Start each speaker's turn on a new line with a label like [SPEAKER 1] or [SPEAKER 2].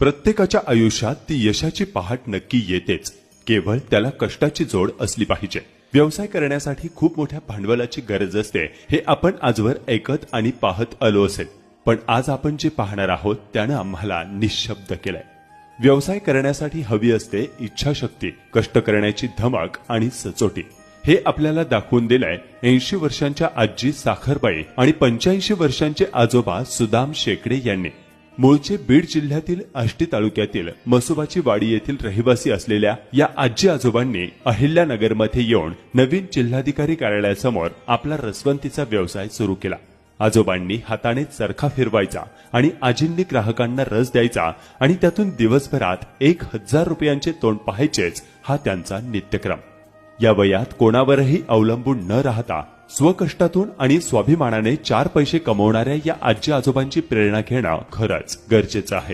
[SPEAKER 1] प्रत्येकाच्या आयुष्यात ती यशाची पहाट नक्की येतेच, केवळ त्याला कष्टाची जोड असली पाहिजे। व्यवसाय करण्यासाठी खूप मोठ्या भांडवलाची गरज असते हे आपण आजवर ऐकत आणि पाहत आलो असेल, पण आज आपण जे पाहणार आहोत त्यानं आम्हाला निशब्द केलंय। व्यवसाय करण्यासाठी हवी असते इच्छाशक्ती, कष्ट करण्याची धमक आणि सचोटी। हे आपल्याला दाखवून दिलंय 80 वर्षांच्या आजी साखरबाई आणि 85 वर्षांचे आजोबा सुदाम शेकडे यांनी। मूळचे बीड जिल्ह्यातील आष्टी तालुक्यातील मसुबाची वाडी येथील रहिवासी असलेल्या या आजी आजोबांनी अहिल्यानगरमध्ये येऊन नवीन जिल्हाधिकारी कार्यालयासमोर आपला रसवंतीचा व्यवसाय सुरू केला। आजोबांनी हाताने चरखा फिरवायचा आणि आजींनी ग्राहकांना रस द्यायचा आणि त्यातून दिवसभरात 1000 रुपयांचे तोंड पाहायचेच हा त्यांचा नित्यक्रम। या वयात कोणावरही अवलंबून न राहता स्वकष्टातून आणि स्वाभिमानाने 4 पैसे कमवणाऱ्या या आजी आजोबांची प्रेरणा घेणं खरंच गरजेचं आहे।